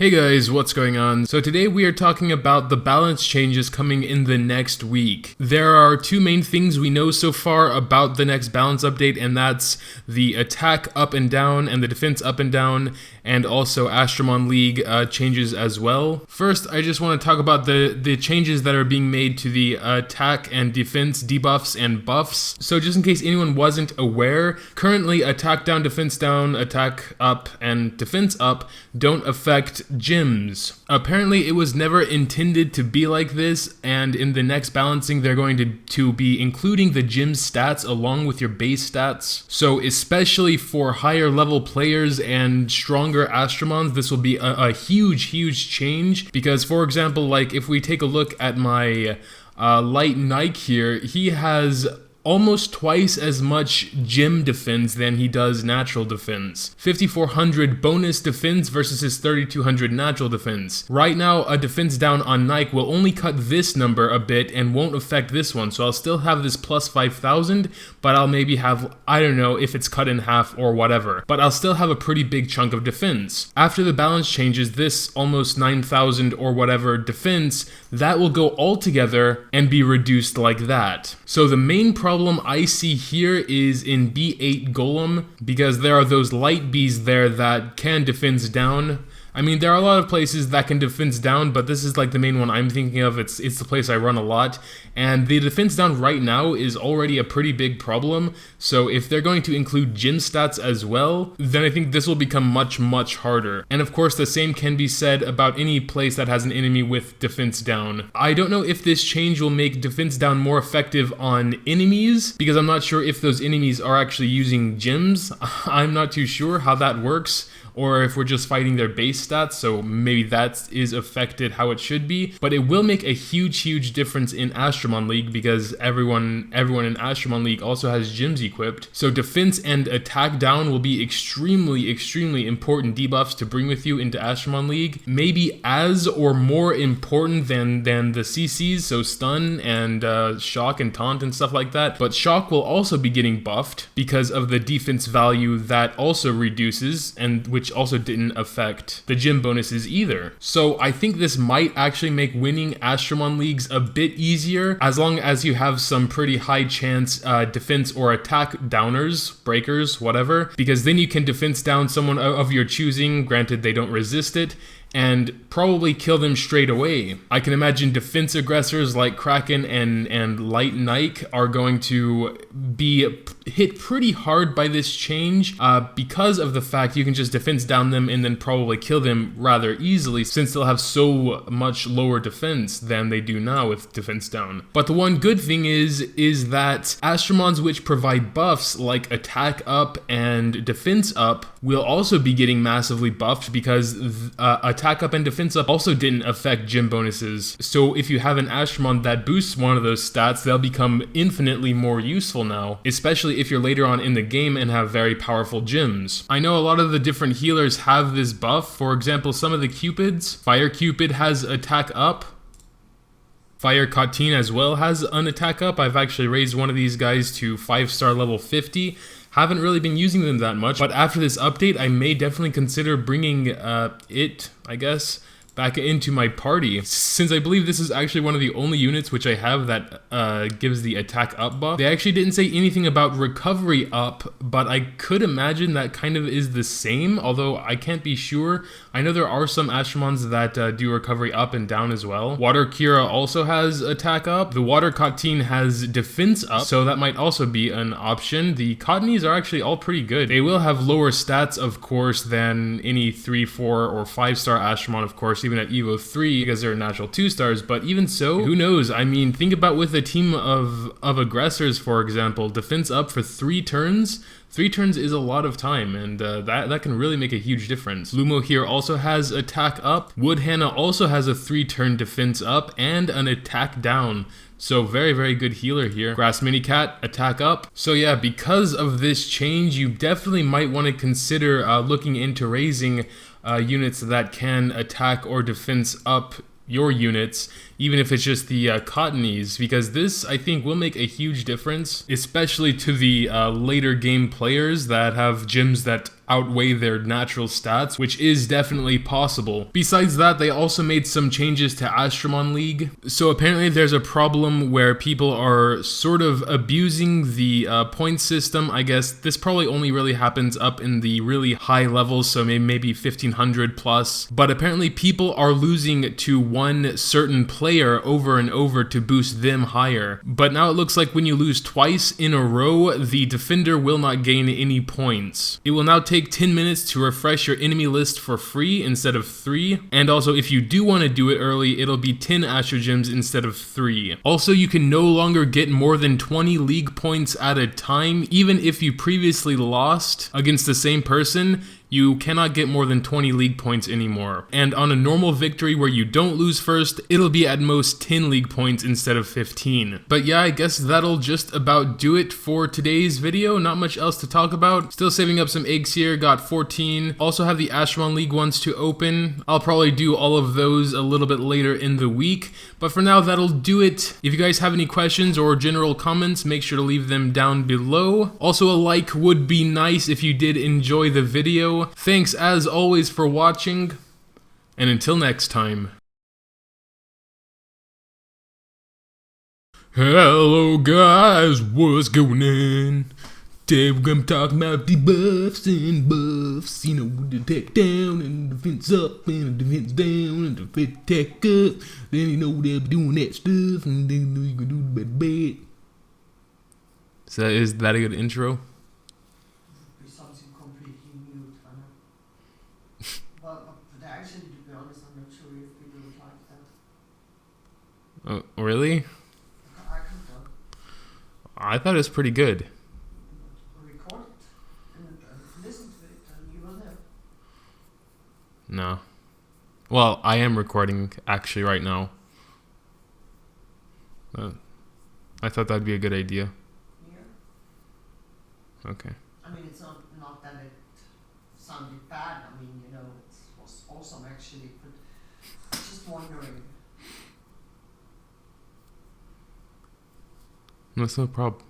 Hey guys, what's going on? So today we are talking about the balance changes coming in the next week. There are two main things we know so far about the next balance update, and that's the attack up and down and the defense up and down, and also Astromon League changes as well. First, I just want to talk about the changes that are being made to the attack and defense debuffs and buffs. So just in case anyone wasn't aware, currently attack down, attack up, and defense up don't affect gyms. Apparently it was never intended to be like this, and in the next balancing they're going to be including the gym stats along with your base stats. So especially for higher level players and stronger Astromons, this will be a huge change, because for example, like if we take a look at my Light Nike here, he has almost twice as much gym defense than he does natural defense. 5400 bonus defense versus his 3200 natural defense. Right now, a defense down on Nike will only cut this number a bit and won't affect this one. So I'll still have this plus 5000, but I'll maybe have, I don't know if it's cut in half or whatever, but I'll still have a pretty big chunk of defense. After the balance changes, this almost 9000 or whatever defense, that will go all together and be reduced like that. So the main problem I see here is in B8 Golem, because there are those light bees there that can defense down. I mean, there are a lot of places that can defense down, but this is like the main one I'm thinking of. It's the place I run a lot, and the defense down right now is already a pretty big problem. So if they're going to include gym stats as well, then I think this will become much harder. And of course, the same can be said about any place that has an enemy with defense down. I don't know if this change will make defense down more effective on enemies, because I'm not sure if those enemies are actually using gyms. I'm not too sure how that works, or if we're just fighting their base stats, so maybe that is affected how it should be. But it will make a huge difference in Astromon League, because everyone in Astromon League also has gyms equipped. So defense and attack down will be extremely important debuffs to bring with you into Astromon League. Maybe as or more important than the CCs, so stun and shock and taunt and stuff like that. But shock will also be getting buffed because of the defense value that also reduces, and which also didn't affect the gym bonuses either. So I think this might actually make winning Astromon Leagues a bit easier, as long as you have some pretty high chance defense or attack downers, breakers, whatever, because then you can defense down someone of your choosing, granted they don't resist it, and probably kill them straight away. I can imagine defense aggressors like Kraken and Light Nike are going to be hit pretty hard by this change, because of the fact you can just defense down them and then probably kill them rather easily, since they'll have so much lower defense than they do now with defense down. But the one good thing is that Astromons which provide buffs like attack up and defense up will also be getting massively buffed, because attack up and defense up also didn't affect gym bonuses. So if you have an Astromon that boosts one of those stats, they'll become infinitely more useful now, especially if you're later on in the game and have very powerful gyms. I know a lot of the different healers have this buff. For example, some of the Cupids, Fire Cupid has attack up. Fire Katyn as well has an attack up. I've actually raised one of these guys to 5-star level 50. Haven't really been using them that much, but after this update, I may definitely consider bringing it, I guess, back into my party, since I believe this is actually one of the only units which I have that gives the attack up buff. They actually didn't say anything about recovery up, but I could imagine that kind of is the same, although I can't be sure. I know there are some Astromons that do recovery up and down as well. Water Kira also has attack up. The Water Katyn has defense up, so that might also be an option. The Cottonies are actually all pretty good. They will have lower stats, of course, than any 3, 4, or 5-star Astromon, of course, even at Evo 3, because they're natural 2-stars, but even so, who knows? I mean, think about with a team of aggressors, for example, defense up for 3 turns. 3 turns is a lot of time, and that can really make a huge difference. Lumo here also has attack up. Wood Hannah also has a 3-turn defense up and an attack down. So very good healer here. Grass Minicat, attack up. So yeah, because of this change, you definitely might want to consider looking into raising units that can attack or defense up your units, even if it's just the Cottonies, because this, I think, will make a huge difference, especially to the later game players that have gyms that outweigh their natural stats, which is definitely possible. Besides that, they also made some changes to Astromon League. So apparently there's a problem where people are sort of abusing the point system. I guess this probably only really happens up in the really high levels, so maybe 1500 plus. But apparently people are losing to one certain player over and over to boost them higher. But now it looks like when you lose twice in a row, the defender will not gain any points. It will now take 10 minutes to refresh your enemy list for free instead of 3. And also, if you do want to do it early, it'll be 10 Astro Gems instead of 3. Also, you can no longer get more than 20 league points at a time. Even if you previously lost against the same person, you cannot get more than 20 league points anymore. And on a normal victory where you don't lose first, it'll be at most 10 league points instead of 15. But yeah, I guess that'll just about do it for today's video. Not much else to talk about. Still saving up some eggs here, got 14. Also have the Astromon League ones to open. I'll probably do all of those a little bit later in the week. But for now, that'll do it. If you guys have any questions or general comments, make sure to leave them down below. Also, a like would be nice if you did enjoy the video. Thanks as always for watching, and until next time. Hello guys, what's going on? Today we're gonna talk about the buffs and buffs. You know, with the tech down and the defense up and the defense down and the defense tech up. Then you know they'll be doing that stuff and then you can do the bad. So is that a good intro? Something completely new, but actually, to be honest, I'm not sure if people would like that. Oh, really? I can tell. I thought it was pretty good. Record it and listen to it, and you will know. No. Well, I am recording actually right now. I thought that'd be a good idea. Yeah. Okay. I mean, it's not that it sounded bad. I mean, you know, it was awesome actually, but just wondering. That's no problem.